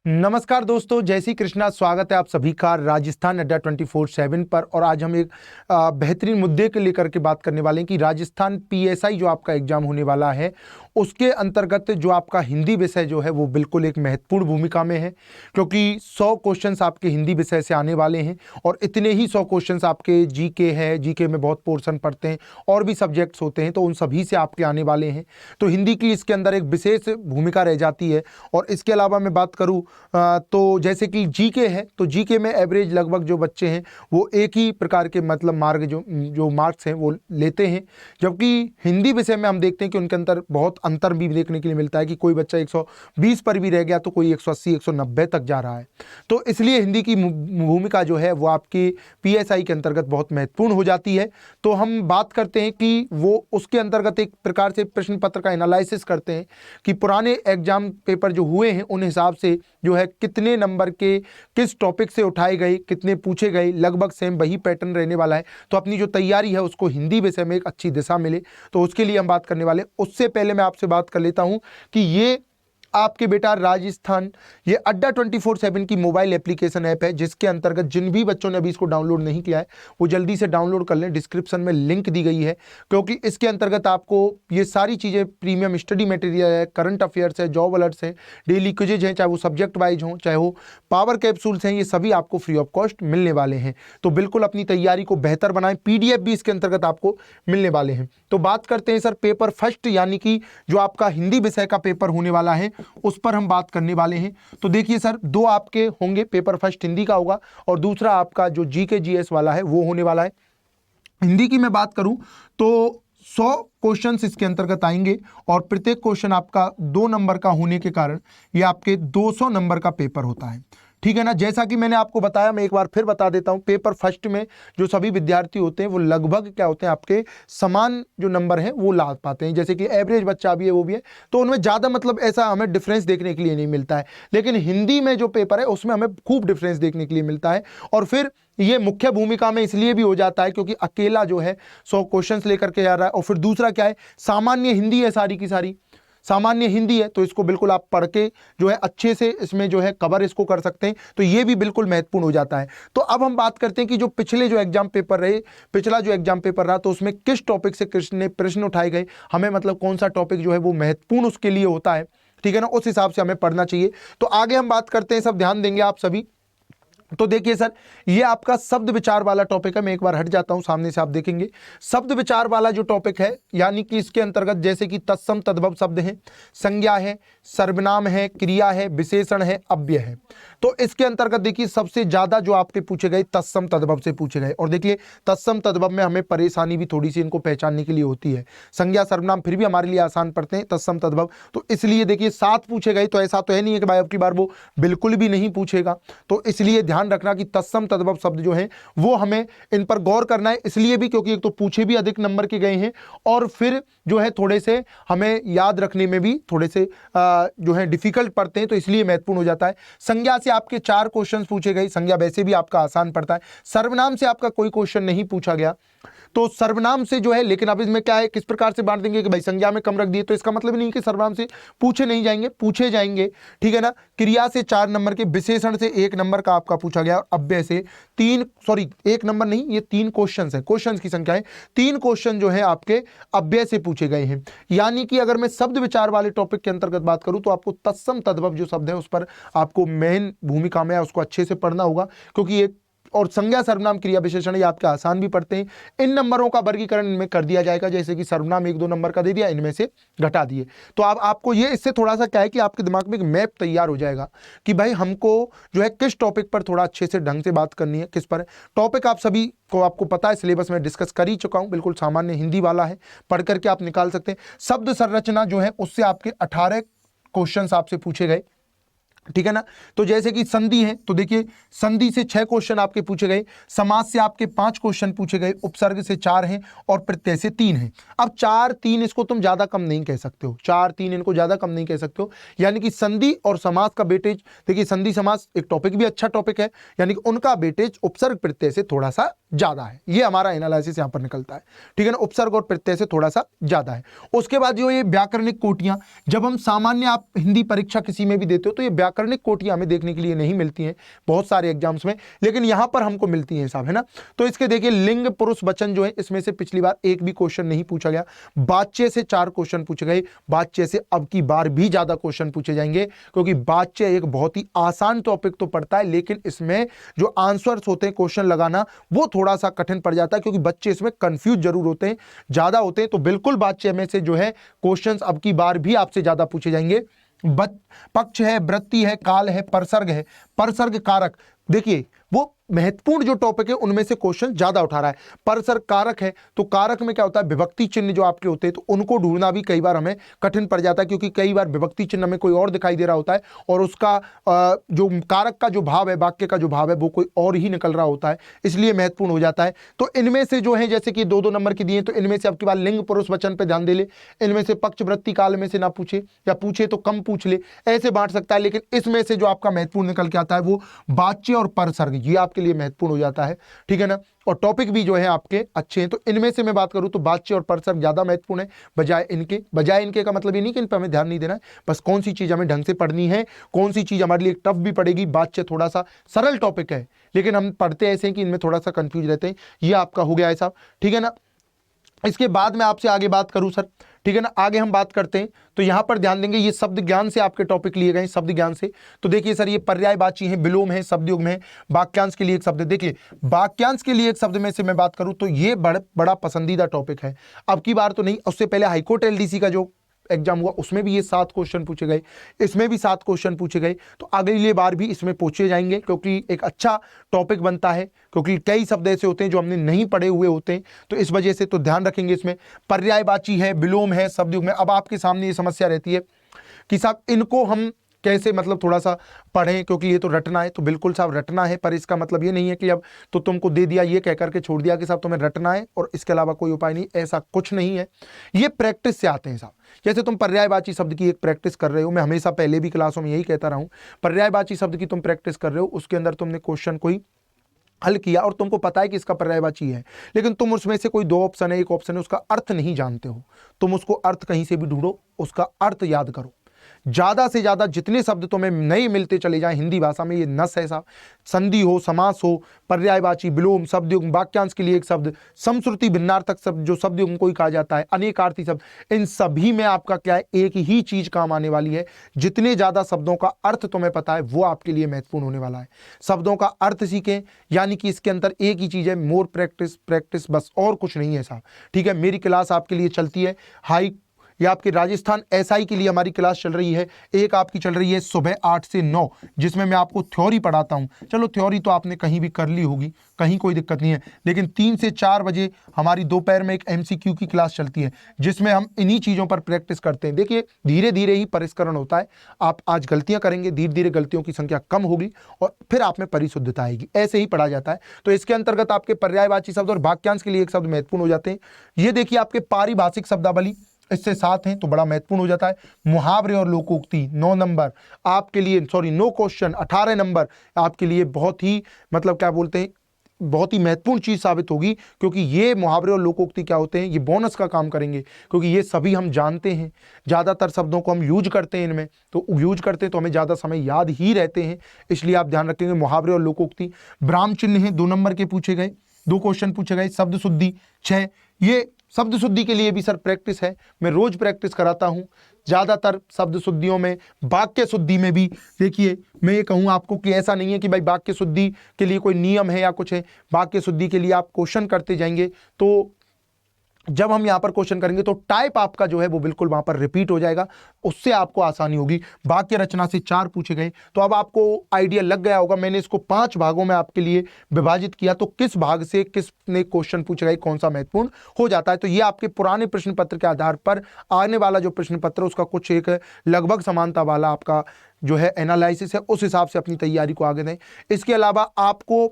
नमस्कार दोस्तों, जय श्री कृष्णा। स्वागत है आप सभी का राजस्थान अड्डा 24/7 पर। और आज हम एक बेहतरीन मुद्दे के लेकर के बात करने वाले हैं कि राजस्थान पीएसआई जो आपका एग्जाम होने वाला है उसके अंतर्गत जो आपका हिंदी विषय जो है वो बिल्कुल एक महत्वपूर्ण भूमिका में है, क्योंकि 100 क्वेश्चंस आपके हिंदी विषय से आने वाले हैं और इतने ही 100 क्वेश्चंस आपके जीके है। जीके में बहुत पोर्शन पढ़ते हैं और भी सब्जेक्ट्स होते हैं, तो उन सभी से आपके आने वाले हैं। तो हिंदी की इसके अंदर एक विशेष भूमिका रह जाती है। और इसके अलावा मैं बात करूँ तो जैसे कि जीके है, तो जीके में एवरेज लगभग जो बच्चे हैं वो एक ही प्रकार के मतलब मार्ग जो मार्क्स हैं वो लेते हैं, जबकि हिंदी विषय में हम देखते हैं कि उनके अंदर बहुत अंतर भी देखने के लिए मिलता है कि कोई बच्चा 120 पर भी रह गया तो कोई 180 190 तक जा रहा है। तो इसलिए हिंदी की भूमिका जो है वो आपकी पीएसआई के अंतर्गत बहुत महत्वपूर्ण हो जाती है। तो हम बात करते हैं कि वो उसके अंतर्गत एक प्रकार से प्रश्न पत्र का एनालिसिस करते हैं कि पुराने एग्जाम पेपर जो हुए हैं उन हिसाब से जो है कितने नंबर के किस टॉपिक से उठाए गए, कितने पूछे गए, लगभग सेम वही पैटर्न रहने वाला है। तो अपनी जो तैयारी है उसको हिंदी विषय में एक अच्छी दिशा मिले, तो उसके लिए हम बात करने वाले। उससे पहले मैं आपसे बात कर लेता हूं कि ये आपके बेटा राजस्थान ये अड्डा 24/7 की मोबाइल एप्लीकेशन ऐप है, जिसके अंतर्गत जिन भी बच्चों ने अभी इसको डाउनलोड नहीं किया है वो जल्दी से डाउनलोड कर लें। डिस्क्रिप्शन में लिंक दी गई है, क्योंकि इसके अंतर्गत आपको ये सारी चीज़ें प्रीमियम स्टडी मटेरियल है, करंट अफेयर्स है, जॉब अलर्ट्स हैं, डेली क्विजेज हैं, चाहे वो सब्जेक्ट वाइज हों चाहे वो पावर कैप्सूल्स हैं, ये सभी आपको फ्री ऑफ कॉस्ट मिलने वाले हैं। तो बिल्कुल अपनी तैयारी को बेहतर बनाएं। पीडीएफ भी इसके अंतर्गत आपको मिलने वाले हैं। तो बात करते हैं सर पेपर फर्स्ट, यानी कि जो आपका हिंदी विषय का पेपर होने वाला है उस पर हम बात करने वाले हैं। तो देखिए सर, दो आपके होंगे, पेपर फर्स्ट हिंदी का होगा और दूसरा आपका जो जीके जीएस वाला है वो होने वाला है। हिंदी की मैं बात करूं तो 100 क्वेश्चंस इसके अंतर्गत आएंगे और प्रत्येक क्वेश्चन आपका 2 नंबर का होने के कारण ये आपके 200 नंबर का पेपर होता है, ठीक है ना। जैसा कि मैंने आपको बताया, मैं एक बार फिर बता देता हूं, पेपर फर्स्ट में जो सभी विद्यार्थी होते हैं वो लगभग क्या होते हैं, आपके समान जो नंबर हैं वो ला पाते हैं। जैसे कि एवरेज बच्चा भी है वो भी है, तो उनमें ज़्यादा मतलब ऐसा हमें डिफरेंस देखने के लिए नहीं मिलता है। लेकिन हिंदी में जो पेपर है उसमें हमें खूब डिफरेंस देखने के लिए मिलता है। और फिर ये मुख्य भूमिका में इसलिए भी हो जाता है क्योंकि अकेला जो है 100 क्वेश्चंस लेकर के जा रहा है। और फिर दूसरा क्या है, सामान्य हिंदी है, सारी की सारी सामान्य हिंदी है, तो इसको बिल्कुल आप पढ़ के जो है अच्छे से इसमें जो है कवर इसको कर सकते हैं। तो ये भी बिल्कुल महत्वपूर्ण हो जाता है। तो अब हम बात करते हैं कि जो पिछले जो एग्जाम पेपर रहे, पिछला जो एग्जाम पेपर रहा, तो उसमें किस टॉपिक से किसने प्रश्न उठाए गए, हमें मतलब कौन सा टॉपिक जो है वो महत्वपूर्ण उसके लिए होता है, ठीक है ना, उस हिसाब से हमें पढ़ना चाहिए। तो आगे हम बात करते हैं, सब ध्यान देंगे आप सभी। तो देखिए सर, ये आपका शब्द विचार वाला टॉपिक है। मैं एक बार हट जाता हूं, सामने से आप देखेंगे शब्द विचार वाला जो टॉपिक है, यानी कि इसके अंतर्गत जैसे कि तत्सम तद्भव शब्द हैं, संज्ञा है, सर्वनाम है, क्रिया है, विशेषण है, अव्यय है। तो इसके अंतर्गत देखिए सबसे ज्यादा जो आपके पूछे गए तत्सम तद्भव से पूछे गए। और देखिए तत्सम तद्भव में हमें परेशानी भी थोड़ी सी इनको पहचानने के लिए होती है। संज्ञा सर्वनाम फिर भी हमारे लिए आसान पड़ते हैं, तत्सम तद्भव तो इसलिए देखिए 7 पूछे गए। तो ऐसा तो है नहीं है कि भाई अब की बार वो बिल्कुल भी नहीं पूछेगा, तो इसलिए ध्यान रखना कि तत्सम तद्भव शब्द जो हैं वो हमें इन पर गौर करना है। इसलिए भी क्योंकि एक तो पूछे भी अधिक नंबर के गए हैं और फिर जो है थोड़े से हमें याद रखने में भी थोड़े से जो है डिफिकल्ट पड़ते हैं, तो इसलिए महत्वपूर्ण हो जाता है। संज्ञा से आपके 4 क्वेश्चन पूछे गए, संज्ञा वैसे भी आपका आसान पड़ता है। सर्वनाम से आपका कोई क्वेश्चन नहीं पूछा गया, तो सर्वनाम से जो है, लेकिन अब इसमें क्या है, किस प्रकार से बांट देंगे कि भाई संज्ञा में कम रख दिए, तो इसका मतलब नहीं कि सर्वनाम से पूछे नहीं जाएंगे, पूछे जाएंगे, ठीक है ना। क्रिया से 4 नंबर के, विशेषण से 1 नंबर का आपका पूछा गया, अव्यय से 1 नंबर नहीं, ये 3 क्वेश्चन है, क्वेश्चन की संख्या है 3 क्वेश्चन जो है आपके अव्यय से पूछे गए हैं। यानी कि अगर मैं शब्द विचार वाले टॉपिक के अंतर्गत बात करूं तो आपको तत्सम तद्भव जो शब्द है उस पर आपको मेन भूमिका में उसको अच्छे से पढ़ना होगा, क्योंकि ये और संज्ञा सर्वनाम क्रिया विशेषण ये आपके आसान भी पढ़ते हैं। इन नंबरों का वर्गीकरण इनमें कर दिया जाएगा, जैसे कि सर्वनाम 1-2 नंबर का दे दिया, इनमें से घटा दिए। तो आपको ये इससे थोड़ा सा क्या है कि आपके दिमाग में एक मैप तैयार हो जाएगा कि भाई हमको जो है किस टॉपिक पर थोड़ा अच्छे से ढंग से बात करनी है, किस पर टॉपिक आप सभी को आपको पता है, सिलेबस में डिस्कस कर ही चुका हूं, बिल्कुल सामान्य हिंदी वाला है, पढ़ करके आप निकाल सकते हैं। शब्द संरचना जो है उससे आपके 18 क्वेश्चन आपसे पूछे गए, ठीक है ना। तो जैसे कि संधि है, तो देखिए संधि से 6 क्वेश्चन आपके पूछे गए, समास से आपके 5 क्वेश्चन पूछे गए, उपसर्ग से 4 हैं और प्रत्यय से 3 हैं। अब 4-3 इसको तुम ज्यादा कम नहीं कह सकते हो, 4-3 इनको ज्यादा कम नहीं कह सकते हो। यानी कि संधि और समास का वेटेज, देखिए संधि समास एक टॉपिक भी अच्छा टॉपिक है, यानी कि उनका वेटेज उपसर्ग प्रत्यय से थोड़ा सा ज्यादा है। ये हमारा एनालिसिस यहाँ पर निकलता है, ठीक है ना। उपसर्ग और प्रत्यय से थोड़ा सा ज्यादा है। उसके बाद जो ये व्याकरणिक कोटियां, जब हम सामान्य आप हिंदी परीक्षा किसी में भी देते हो तो ये व्याकरणिक कोटियां हमें देखने के लिए नहीं मिलती हैं बहुत सारे एग्जाम्स में, लेकिन यहाँ पर हमको मिलती हैं साहब, है ना। तो इसके देखिए लिंग पुरुष वचन जो है, इसमें से पिछली बार एक भी क्वेश्चन नहीं पूछा गया। वाच्य से 4 क्वेश्चन पूछे गए, वाच्य से अब की बार भी ज्यादा क्वेश्चन पूछे जाएंगे, क्योंकि वाच्य एक बहुत ही आसान टॉपिक तो पड़ता है, लेकिन इसमें जो आंसर्स होते हैं क्वेश्चन लगाना वो थोड़ा सा कठिन पड़ जाता है, क्योंकि बच्चे इसमें कंफ्यूज जरूर होते हैं, ज्यादा होते हैं। तो बिल्कुल वाच्य में से जो है क्वेश्चंस अब की बार भी आपसे ज्यादा पूछे जाएंगे। पक्ष है, वृत्ति है, काल है, परसर्ग है, परसर्ग कारक, देखिए वो महत्वपूर्ण जो टॉपिक है उनमें से क्वेश्चन ज्यादा उठा रहा है। परसर्ग कारक है, तो कारक में क्या होता है, विभक्ति चिन्ह जो आपके होते हैं तो उनको ढूंढना भी कई बार हमें कठिन पड़ जाता है, क्योंकि कई बार विभक्ति चिन्ह में कोई और दिखाई दे रहा होता है और उसका जो कारक का जो भाव है, वाक्य का जो भाव है वो कोई और ही निकल रहा होता है, इसलिए महत्वपूर्ण हो जाता है। तो इनमें से जो है जैसे कि 2-2 नंबर की दिए, तो इनमें से आपके पास लिंग पुरुष वचन पे ध्यान दे ले, इनमें से पक्ष वृत्ति काल में से ना पूछे, या पूछे तो कम पूछ ले, ऐसे बांट सकता है। लेकिन इसमें से जो आपका महत्वपूर्ण निकल के आता है वो वाच्य और परसर्ग, ये आपके लिए महत्वपूर्ण हो जाता है, ठीक है ना। और टॉपिक भी जो है आपके अच्छे हैं। तो इनमें से मैं बात करूं तो वाच्य और परसर्ग ज्यादा महत्वपूर्ण है बजाय इनके का मतलब ये नहीं कि इन पर हमें ध्यान नहीं देना है, बस कौन सी चीज हमें ढंग से पढ़नी है, कौन सी चीज हमारे लिए टफ भी पड़ेगी। वाच्य थोड़ा सा सरल टॉपिक है, लेकिन हम पढ़ते ऐसे हैं कि इनमें थोड़ा सा कंफ्यूज रहते हैं। ये आपका हो गया है साहब, ठीक है ना। इसके बाद मैं आपसे आगे बात करूं सर, ठीक है ना, आगे हम बात करते हैं। तो यहां पर ध्यान देंगे, ये शब्द ज्ञान से आपके टॉपिक लिए गए, शब्द ज्ञान से। तो देखिए सर, ये पर्यायवाची है, विलोम है, शब्दयुग्म है, वाक्यांश के लिए एक शब्द। देखिए वाक्यांश के लिए एक शब्द में से मैं बात करूं तो ये बड़ा पसंदीदा टॉपिक है। अब की बार तो नहीं, उससे पहले हाईकोर्ट एलडीसी का जो एग्जाम हुआ उसमें भी ये 7 क्वेश्चन पूछे गए, इसमें भी 7 क्वेश्चन पूछे गए। तो अगली बार भी इसमें पूछे जाएंगे, क्योंकि एक अच्छा टॉपिक बनता है, क्योंकि कई शब्द ऐसे होते हैं जो हमने नहीं पढ़े हुए होते हैं, तो इस वजह से तो ध्यान रखेंगे। इसमें पर्यायवाची है, विलोम है, शब्दयुग्म है। अब आपके सामने ये समस्या रहती है कि साहब इनको हम कैसे मतलब थोड़ा सा पढ़ें, क्योंकि ये तो रटना है। तो बिल्कुल साहब रटना है, पर इसका मतलब ये नहीं है कि अब तो तुमको दे दिया ये कह करके छोड़ दिया कि साहब तुम्हें रटना है और इसके अलावा कोई उपाय नहीं, ऐसा कुछ नहीं है। ये प्रैक्टिस से आते हैं साहब। जैसे तुम पर्यायवाची शब्द की एक प्रैक्टिस कर रहे हो, मैं हमेशा पहले भी क्लासों में यही कहता रहा हूँ, पर्यायवाची शब्द की तुम प्रैक्टिस कर रहे हो, उसके अंदर तुमने क्वेश्चन कोई हल किया और तुमको पता है कि इसका पर्यायवाची है, लेकिन तुम उसमें से कोई 2 ऑप्शन है, एक ऑप्शन है, उसका अर्थ नहीं जानते हो, तुम उसको अर्थ कहीं से भी ढूंढो, उसका अर्थ याद करो। ज्यादा से ज्यादा जितने शब्द तुम्हें नए मिलते चले जाएं हिंदी भाषा में, ये नस है साहब। संधि हो, समास हो, पर्यायवाची, विलोम, शब्दयुग्म, वाक्यांश के लिए एक शब्द, समश्रुति भिन्नार्थक शब्द जो शब्दयुग्म को ही कहा जाता है, अनेकार्थी शब्द, इन सभी में आपका क्या है, एक ही चीज काम आने वाली है। जितने ज्यादा शब्दों का अर्थ तुम्हें पता है वो आपके लिए महत्वपूर्ण होने वाला है। शब्दों का अर्थ सीखें, यानी कि इसके अंदर एक ही चीज है, मोर प्रैक्टिस, प्रैक्टिस, बस और कुछ नहीं है साहब, ठीक है। मेरी क्लास आपके लिए चलती है ये आपके राजस्थान एसआई के लिए हमारी क्लास चल रही है। एक आपकी चल रही है सुबह 8 से 9, जिसमें मैं आपको थ्योरी पढ़ाता हूं। चलो थ्योरी तो आपने कहीं भी कर ली होगी, कहीं कोई दिक्कत नहीं है, लेकिन 3 से 4 बजे हमारी दोपहर में एक एमसीक्यू की क्लास चलती है, जिसमें हम इन्हीं चीज़ों पर प्रैक्टिस करते हैं। देखिए धीरे धीरे ही परिष्करण होता है। आप आज गलतियां करेंगे, धीरे धीरे गलतियों की संख्या कम होगी और फिर आप में परिशुद्धता आएगी, ऐसे ही पढ़ा जाता है। तो इसके अंतर्गत आपके पर्यायवाची शब्द और वाक्यांश के लिए एक शब्द महत्वपूर्ण हो जाते हैं। ये देखिए आपके पारिभाषिक शब्दावली इससे 7 हैं, तो बड़ा महत्वपूर्ण हो जाता है। मुहावरे और लोकोक्ति 9 नंबर आपके लिए, 9 क्वेश्चन 18 नंबर आपके लिए बहुत ही मतलब क्या बोलते हैं, बहुत ही महत्वपूर्ण चीज साबित होगी, क्योंकि ये मुहावरे और लोकोक्ति क्या होते हैं, ये बोनस का काम करेंगे, क्योंकि ये सभी हम जानते हैं। ज़्यादातर शब्दों को हम यूज करते हैं, इनमें तो यूज करते हैं तो हमें ज़्यादा समय याद ही रहते हैं, इसलिए आप ध्यान रखेंगे। मुहावरे और लोकोक्ति, ब्राह्म चिन्ह है 2 नंबर के पूछे गए, 2 क्वेश्चन पूछे गए। शब्द शुद्धि 6, ये शब्द शुद्धि के लिए भी सर प्रैक्टिस है, मैं रोज प्रैक्टिस कराता हूं। ज़्यादातर शब्द शुद्धियों में, वाक्य शुद्धि में भी देखिए मैं ये कहूँ आपको कि ऐसा नहीं है कि भाई वाक्य शुद्धि के लिए कोई नियम है या कुछ है। वाक्य शुद्धि के लिए आप क्वेश्चन करते जाएंगे, तो जब हम यहाँ पर क्वेश्चन करेंगे तो टाइप आपका जो है वो बिल्कुल वहाँ पर रिपीट हो जाएगा, उससे आपको आसानी होगी। वाक्य रचना से 4 पूछे गए, तो अब आपको आइडिया लग गया होगा। मैंने इसको 5 भागों में आपके लिए विभाजित किया, तो किस भाग से किसने क्वेश्चन पूछे गए, कौन सा महत्वपूर्ण हो जाता है। तो ये आपके पुराने प्रश्न पत्र के आधार पर आने वाला जो प्रश्न पत्र उसका कुछ एक लगभग समानता वाला आपका जो है एनालिसिस है उस हिसाब से अपनी तैयारी को आगे दें। इसके अलावा आपको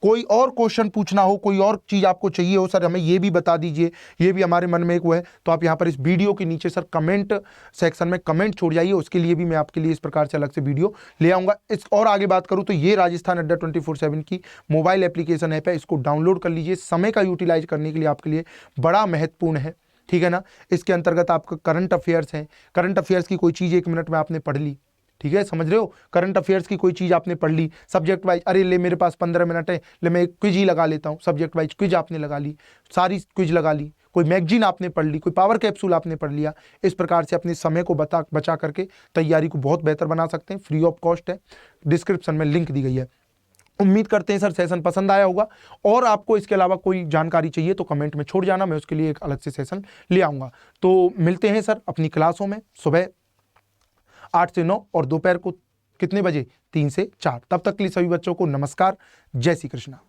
कोई और क्वेश्चन पूछना हो, कोई और चीज़ आपको चाहिए हो, सर हमें ये भी बता दीजिए, ये भी हमारे मन में एक वो है, तो आप यहाँ पर इस वीडियो के नीचे सर कमेंट सेक्शन में कमेंट छोड़ जाइए। उसके लिए भी मैं आपके लिए इस प्रकार से अलग से वीडियो ले आऊँगा। इस और आगे बात करूँ तो ये राजस्थान अड्डा 24/7 की मोबाइल एप्लीकेशन ऐप है, इसको डाउनलोड कर लीजिए। समय का यूटिलाइज करने के लिए आपके लिए बड़ा महत्वपूर्ण है, ठीक है ना। इसके अंतर्गत आपका करंट अफेयर्स हैं, करंट अफेयर्स की कोई चीज़ 1 मिनट में आपने पढ़ ली, ठीक है, समझ रहे हो। करंट अफेयर्स की कोई चीज़ आपने पढ़ ली सब्जेक्ट वाइज, अरे ले मेरे पास 15 मिनट है, ले मैं एक क्विज ही लगा लेता हूँ, सब्जेक्ट वाइज क्विज आपने लगा ली, सारी क्विज लगा ली। कोई मैगजीन आपने पढ़ ली, कोई पावर कैप्सूल आपने पढ़ लिया। इस प्रकार से अपने समय को बचा करके तैयारी को बहुत बेहतर बना सकते हैं। फ्री ऑफ कॉस्ट है, डिस्क्रिप्शन में लिंक दी गई है। उम्मीद करते हैं सर सेशन पसंद आया होगा, और आपको इसके अलावा कोई जानकारी चाहिए तो कमेंट में छोड़ जाना, मैं उसके लिए एक अलग से सेशन ले आऊँगा। तो मिलते हैं सर अपनी क्लासों में सुबह 8 से 9 और दोपहर को कितने बजे, 3 से 4। तब तक के लिए सभी बच्चों को नमस्कार, जय श्री कृष्णा।